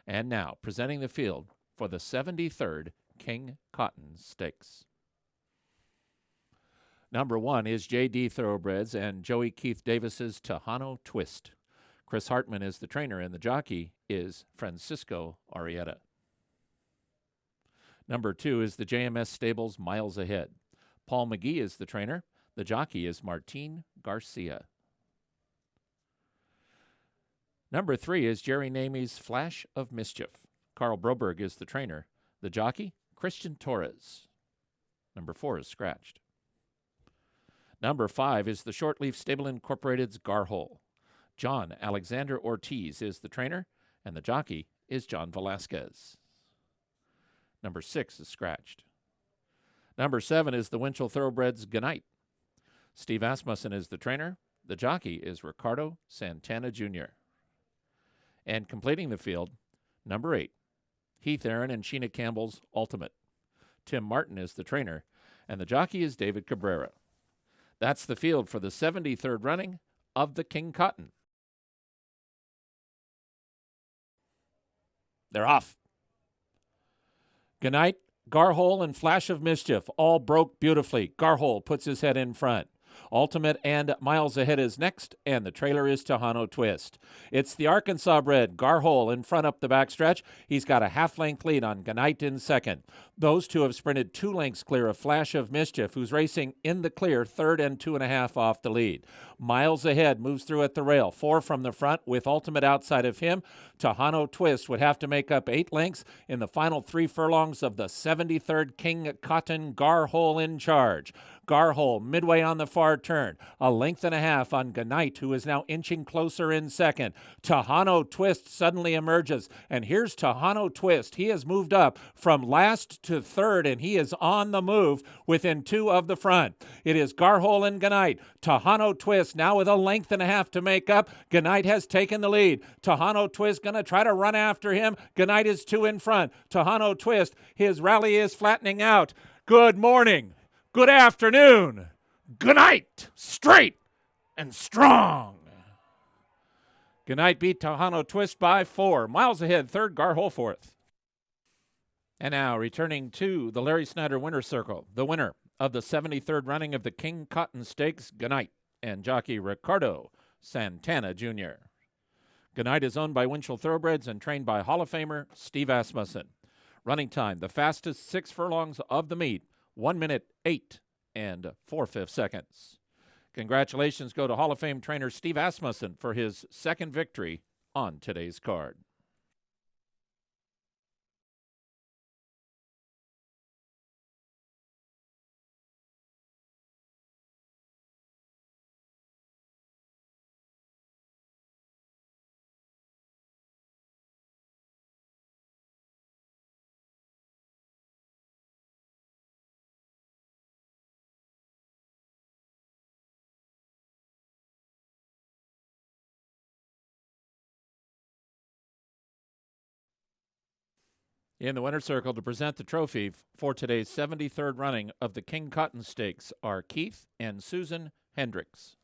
And now, presenting the field for the 73rd King Cotton Stakes. Number 1 is J.D. Thoroughbreds and Joey Keith Davis's Tejano Twist. Chris Hartman is the trainer, and the jockey is Francisco Arrieta. Number 2 is the JMS Stables Miles Ahead. Paul McGee is the trainer. The jockey is Martin Garcia. Number 3 is Jerry Namie's Flash of Mischief. Carl Broberg is the trainer. The jockey, Christian Torres. Number 4 is scratched. Number 5 is the Shortleaf Stable Incorporated's Garhole. John Alexander Ortiz is the trainer, and the jockey is John Velasquez. Number 6 is scratched. Number 7 is the Winchell Thoroughbreds Ganite. Steve Asmussen is the trainer. The jockey is Ricardo Santana Jr. And completing the field, number 8, Heath Aaron and Sheena Campbell's Ultimate. Tim Martin is the trainer, and the jockey is David Cabrera. That's the field for the 73rd running of the King Cotton. They're off. Ganite, Garhole, and Flash of Mischief all broke beautifully. Garhole puts his head in front. Ultimate and Miles Ahead is next, and the trailer is Tejano Twist. It's the Arkansas bred Garhole in front up the backstretch. He's got a half-length lead on Ganite in second. Those two have sprinted 2 lengths clear of Flash of Mischief, who's racing in the clear, third and 2.5 off the lead. Miles Ahead moves through at the rail, 4 from the front with Ultimate outside of him. Tejano Twist would have to make up 8 lengths in the final 3 furlongs of the 73rd King Cotton. Garhole in charge. Garhole midway on the far turn, a length and a half on Ganite, who is now inching closer in second. Tejano Twist suddenly emerges, and here's Tejano Twist. He has moved up from last to third, and he is on the move within 2 of the front. It is Garhole and Ganite. Tejano Twist now with a length and a half to make up. Ganite has taken the lead. Tejano Twist going to try to run after him. Ganite is 2 in front. Tejano Twist, his rally is flattening out. Good morning. Good afternoon. Good night. Straight and strong. Ganite beat Tejano Twist by 4. Miles Ahead, third. Garhole, fourth. And now returning to the Larry Snyder Winner's Circle, the winner of the 73rd running of the King Cotton Stakes, Ganite, and jockey Ricardo Santana Jr. Ganite is owned by Winchell Thoroughbreds and trained by Hall of Famer Steve Asmussen. Running time, the fastest 6 furlongs of the meet, 1 minute, 8 and 4/5 seconds. Congratulations go to Hall of Fame trainer Steve Asmussen for his second victory on today's card. In the winner's circle to present the trophy for today's 73rd running of the King Cotton Stakes are Keith and Susan Hendricks.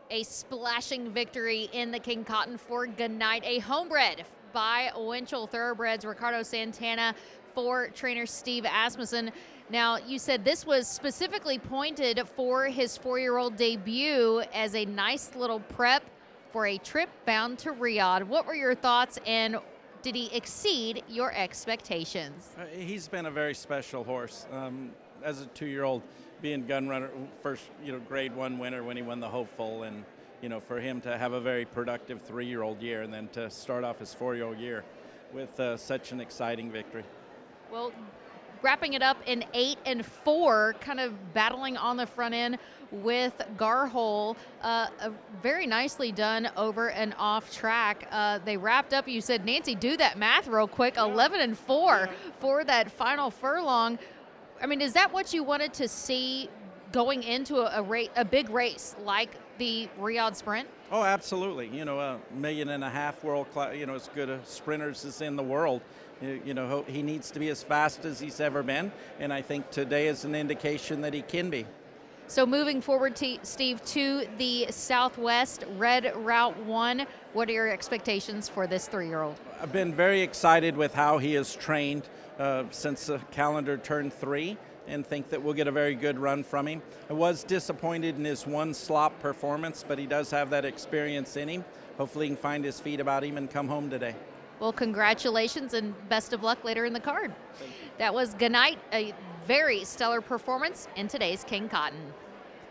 A splashing victory in the King Cotton for Ganite, a homebred by Winchell Thoroughbreds, Ricardo Santana for trainer Steve Asmussen. Now, you said this was specifically pointed for his 4-year-old debut as a nice little prep for a trip bound to Riyadh. What were your thoughts, and did he exceed your expectations? He's been a very special horse. As a 2-year-old, being gun runner, first, grade 1 winner when he won the Hopeful, and, for him to have a very productive 3-year-old year and then to start off his 4-year-old year with such an exciting victory. Well, wrapping it up in 8 and 4, kind of battling on the front end with Garhole, very nicely done over and off track. They wrapped up, you said, Nancy, do that math real quick, 11 and 4 for that final furlong. I mean, is that what you wanted to see going into a big race like the Riyadh Sprint? Oh, absolutely. $1.5 million world class, as good a sprinters as in the world. He needs to be as fast as he's ever been, and I think today is an indication that he can be. So moving forward, Steve, to the Southwest Red Route 1, what are your expectations for this 3-year-old? I've been very excited with how he has trained since the calendar turned 3, and think that we'll get a very good run from him. I was disappointed in his one slop performance, but he does have that experience in him. Hopefully he can find his feet about him and come home today. Well, congratulations and best of luck later in the card. That was Ganite, a very stellar performance in today's King Cotton.